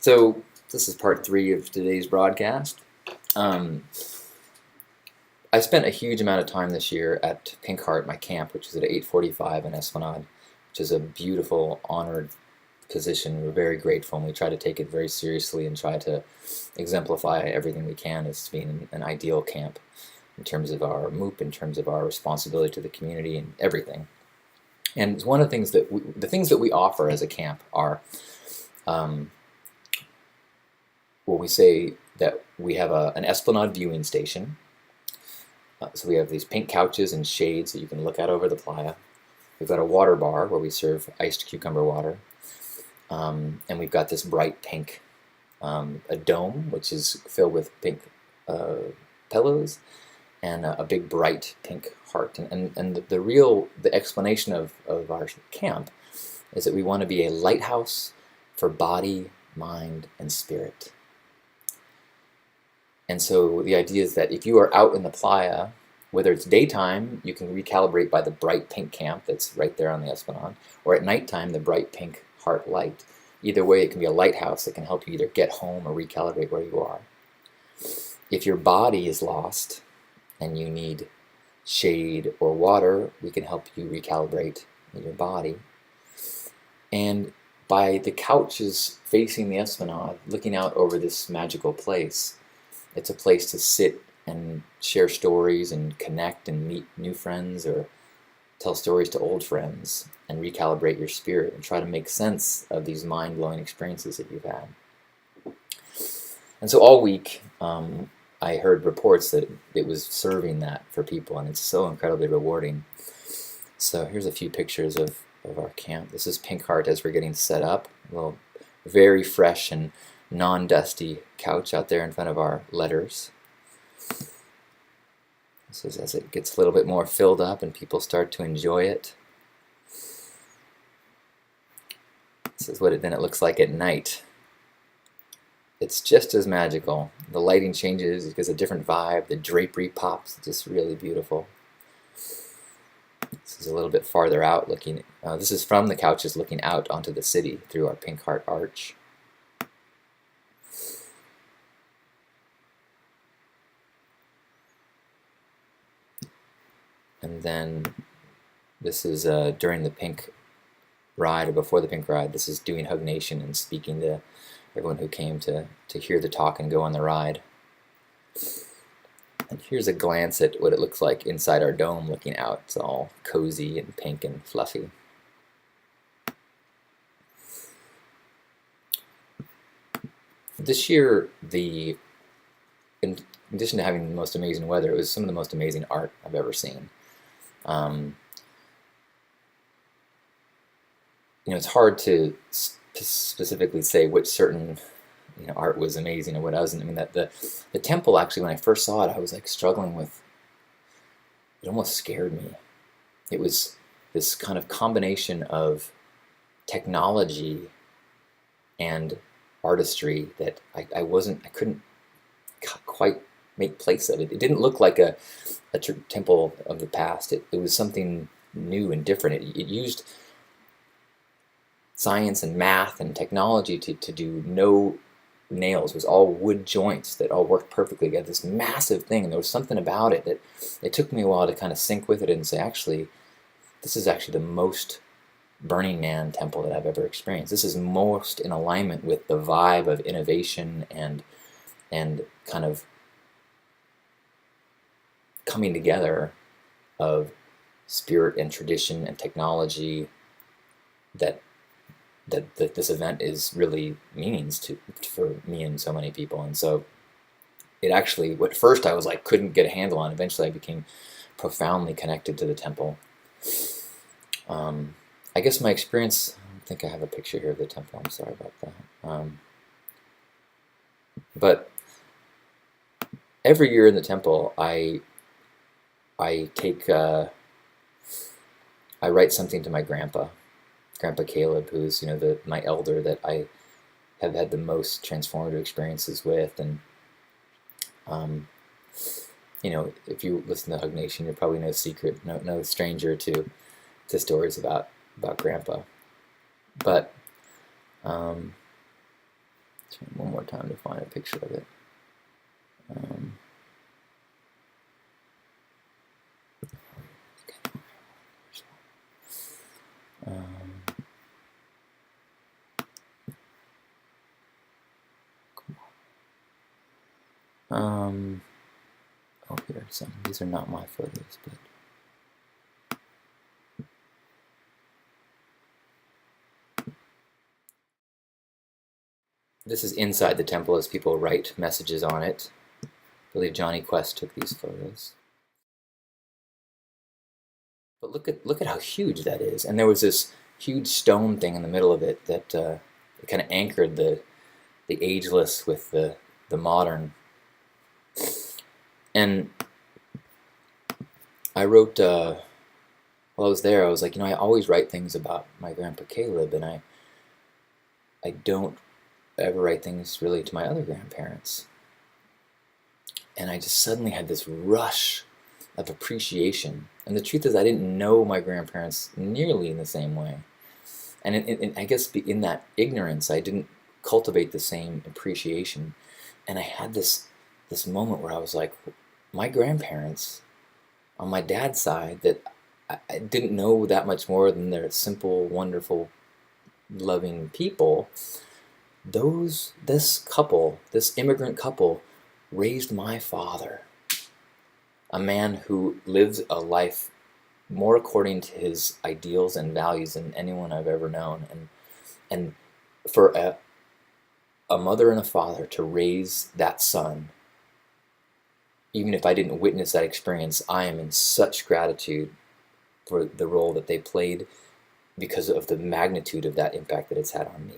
So this is part 3 of today's broadcast. I spent a huge amount of time this year at Pink Heart, my camp, which is at 845 in Esplanade, which is a beautiful, honored position. We're very grateful, and we try to take it very seriously and try to exemplify everything we can as being an ideal camp in terms of our MOOP, in terms of our responsibility to the community, and everything. And one of the things that we offer as a camp are, we say that we have an Esplanade viewing station. So we have these pink couches and shades that you can look out over the playa. We've got a water bar where we serve iced cucumber water. And we've got this bright pink, a dome, which is filled with pink pillows, and a big bright pink heart. And the explanation of our camp is that we want to be a lighthouse for body, mind, and spirit. And so the idea is that if you are out in the playa, whether it's daytime, you can recalibrate by the bright pink camp that's right there on the Esplanade, or at nighttime, the bright pink heart light. Either way, it can be a lighthouse that can help you either get home or recalibrate where you are. If your body is lost and you need shade or water, we can help you recalibrate your body. And by the couches facing the Esplanade, looking out over this magical place, it's a place to sit and share stories and connect and meet new friends or tell stories to old friends and recalibrate your spirit and try to make sense of these mind-blowing experiences that you've had. And so all week, I heard reports that it was serving that for people, and it's so incredibly rewarding. So here's a few pictures of our camp. This is Pink Heart as we're getting set up. A little very fresh and non-dusty couch out there in front of our letters. This is as it gets a little bit more filled up and people start to enjoy it. This is what then it looks like at night. It's just as magical. The lighting changes, it gives a different vibe, the drapery pops, it's just really beautiful. This is a little bit farther out looking, this is from the couches looking out onto the city through our Pink Heart arch. And then this is during the Pink Ride or before the Pink Ride. This is doing Hug Nation and speaking to everyone who came to hear the talk and go on the ride. And here's a glance at what it looks like inside our dome looking out. It's all cozy and pink and fluffy. This year, in addition to having the most amazing weather, it was some of the most amazing art I've ever seen. It's hard to specifically say which certain art was amazing or what wasn't. I mean, that the temple, actually, when I first saw it, I was like struggling with. It almost scared me. It was this kind of combination of technology and artistry that I couldn't quite make place of it. It didn't look like a temple of the past. It was something new and different. It used science and math and technology to do no nails. It was all wood joints that all worked perfectly. You had this massive thing, and there was something about it that it took me a while to kind of sink with it and say, actually, this is actually the most Burning Man temple that I've ever experienced. This is most in alignment with the vibe of innovation and kind of coming together of spirit and tradition and technology that this event is really means for me and so many people. And so it actually, at first I was like, couldn't get a handle on. Eventually I became profoundly connected to the temple. I guess my experience, I think I have a picture here of the temple, I'm sorry about that. But every year in the temple, I write something to my Grandpa Caleb, who's my elder that I have had the most transformative experiences with, and if you listen to Hug Nation, you're probably no stranger to stories about Grandpa. But Turn one more time to find a picture of it. Oh, here, some. These are not my photos, but. This is inside the temple as people write messages on it. I believe Johnny Quest took these photos. But look at how huge that is. And there was this huge stone thing in the middle of it that kind of anchored the ageless with the modern. And I wrote, while I was there, I was like, I always write things about my grandpa Caleb, and I don't ever write things really to my other grandparents. And I just suddenly had this rush of appreciation. And the truth is, I didn't know my grandparents nearly in the same way. And I guess in that ignorance, I didn't cultivate the same appreciation. And I had this moment where I was like, my grandparents, on my dad's side, that I didn't know that much more than they're simple, wonderful, loving people. This immigrant couple, raised my father, a man who lives a life more according to his ideals and values than anyone I've ever known. And for a mother and a father to raise that son, even if I didn't witness that experience, I am in such gratitude for the role that they played because of the magnitude of that impact that it's had on me.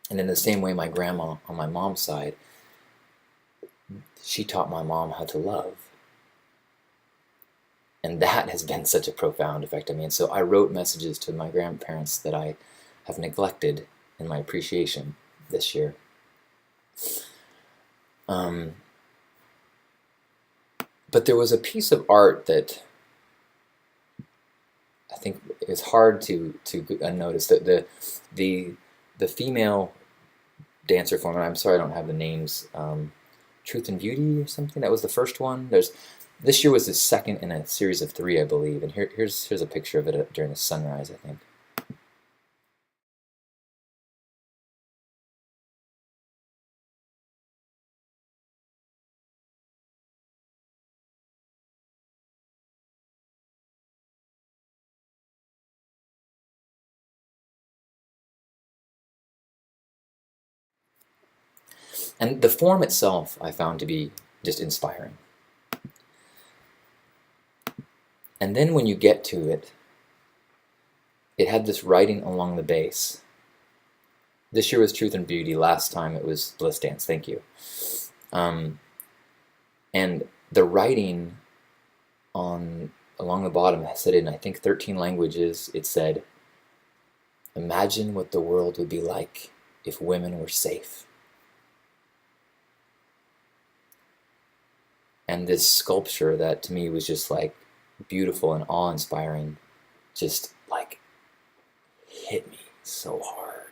And in the same way, my grandma on my mom's side, she taught my mom how to love. And that has been such a profound effect on me. And so I wrote messages to my grandparents that I have neglected in my appreciation this year. But there was a piece of art that I think is hard to notice. That the female dancer form, and I'm sorry I don't have the names, Truth and Beauty or something. That was the first one. This year was the second in a series of 3, I believe. And here's a picture of it during the sunrise, I think. And the form itself I found to be just inspiring. And then when you get to it, it had this writing along the base. This year was Truth and Beauty. Last time it was Bliss Dance. Thank you. And the writing along the bottom said in, I think, 13 languages. It said, "Imagine what the world would be like if women were safe." And this sculpture that to me was just like beautiful and awe-inspiring, just like hit me so hard.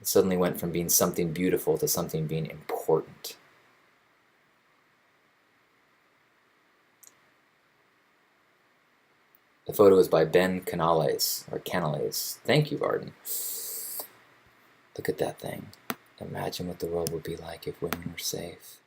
It suddenly went from being something beautiful to something being important. The photo is by Ben Canales, or Canales. Thank you, Varden. Look at that thing. Imagine what the world would be like if women were safe.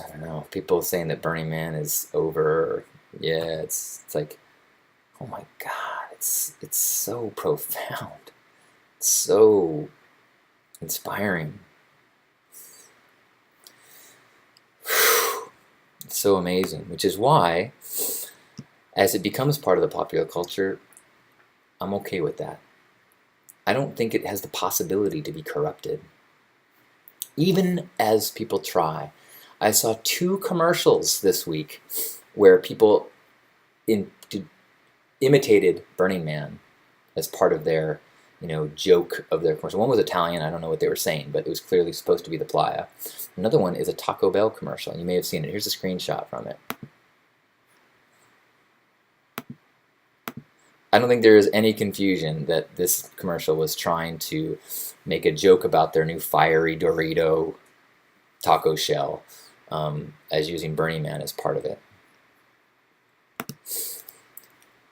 I don't know. People saying that Burning Man is over. Yeah, it's like, oh my God, it's so profound. It's so inspiring. It's so amazing, which is why, as it becomes part of the popular culture, I'm okay with that. I don't think it has the possibility to be corrupted. Even as people try. I saw 2 commercials this week where people imitated Burning Man as part of their joke of their commercial. One was Italian. I don't know what they were saying, but it was clearly supposed to be the playa. Another one is a Taco Bell commercial, and you may have seen it. Here's a screenshot from it. I don't think there is any confusion that this commercial was trying to make a joke about their new fiery Dorito taco shell, as using Burning Man as part of it.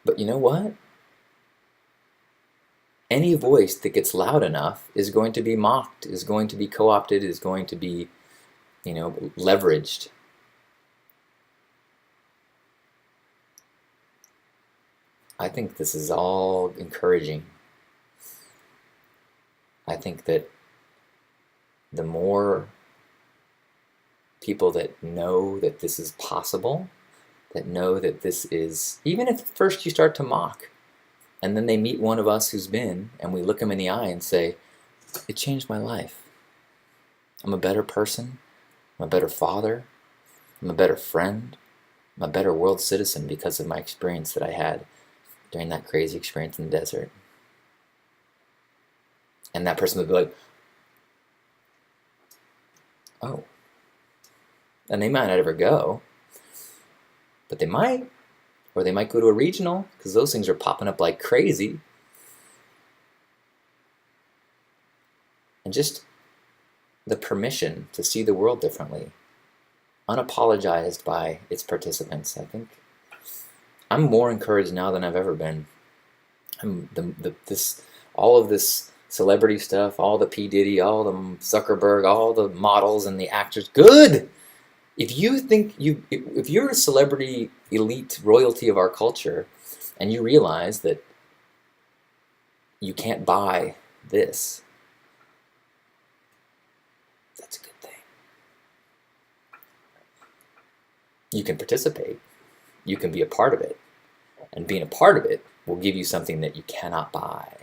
But you know what? Any voice that gets loud enough is going to be mocked, is going to be co-opted, is going to be, leveraged. I think this is all encouraging. I think that the more people that know that this is possible, that know that this is, even if first you start to mock, and then they meet one of us who's been, and we look them in the eye and say, it changed my life. I'm a better person. I'm a better father. I'm a better friend. I'm a better world citizen because of my experience that I had during that crazy experience in the desert. And that person would be like, oh. And they might not ever go, but they might. Or they might go to a regional, because those things are popping up like crazy. And just the permission to see the world differently, unapologized by its participants. I think I'm more encouraged now than I've ever been. All of this celebrity stuff, all the P. Diddy, all the Zuckerberg, all the models and the actors, good! If you think if you're a celebrity elite royalty of our culture, and you realize that you can't buy this, that's a good thing. You can participate. You can be a part of it. And being a part of it will give you something that you cannot buy.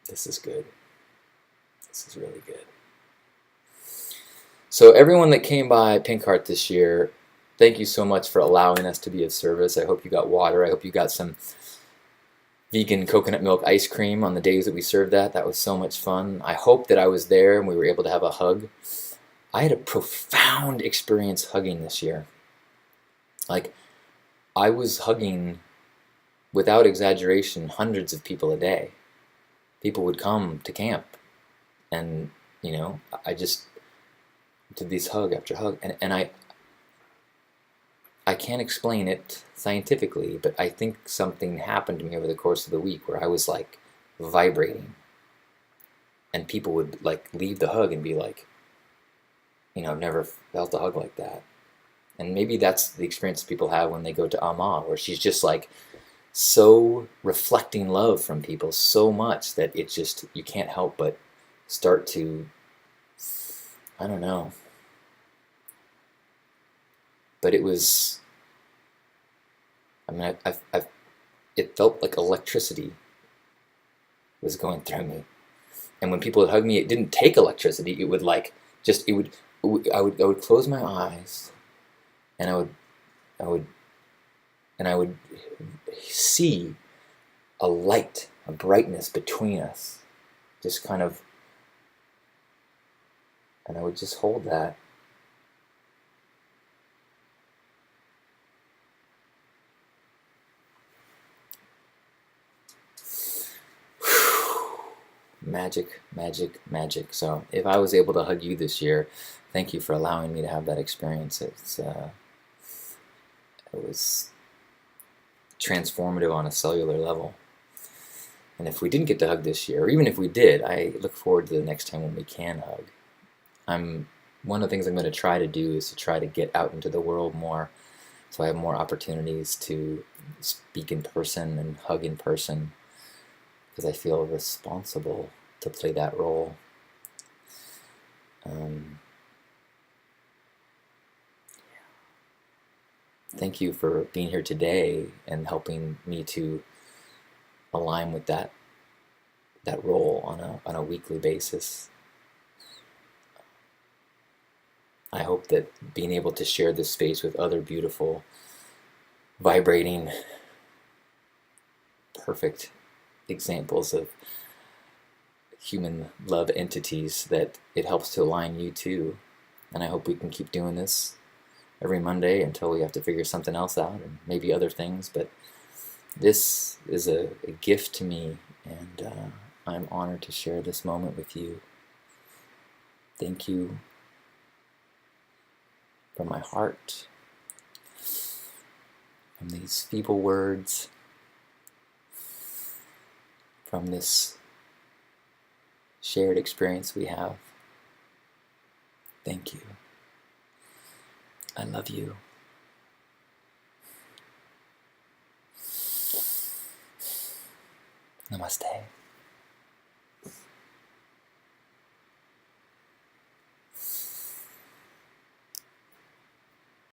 This is good. This is really good. So everyone that came by Pink Heart this year, thank you so much for allowing us to be of service. I hope you got water. I hope you got some vegan coconut milk ice cream on the days that we served that. That was so much fun. I hope that I was there and we were able to have a hug. I had a profound experience hugging this year. Like, I was hugging, without exaggeration, hundreds of people a day. People would come to camp, and, I just did these hug after hug, and I can't explain it scientifically, but I think something happened to me over the course of the week where I was like vibrating, and people would like leave the hug and be like, I've never felt a hug like that. And maybe that's the experience people have when they go to Amma, where she's just like so reflecting love from people so much that it just, you can't help but start to, I don't know. But it was, it felt like electricity was going through me. And when people would hug me, it didn't take electricity. It would like, I would close my eyes, and I would see a light, a brightness between us, just kind of, and I would just hold that. Magic, magic, magic. So if I was able to hug you this year, thank you for allowing me to have that experience. It was transformative on a cellular level. And if we didn't get to hug this year, or even if we did, I look forward to the next time when we can hug. One of the things I'm going to try to do is to try to get out into the world more, so I have more opportunities to speak in person and hug in person, because I feel responsible to play that role. Thank you for being here today and helping me to align with that role on a weekly basis. I hope that being able to share this space with other beautiful, vibrating, perfect examples of human love entities that it helps to align you to. And I hope we can keep doing this every Monday until we have to figure something else out, and maybe other things. But this is a gift to me, and I'm honored to share this moment with you. Thank you from my heart, from these feeble words, from this shared experience we have. Thank you. I love you. Namaste.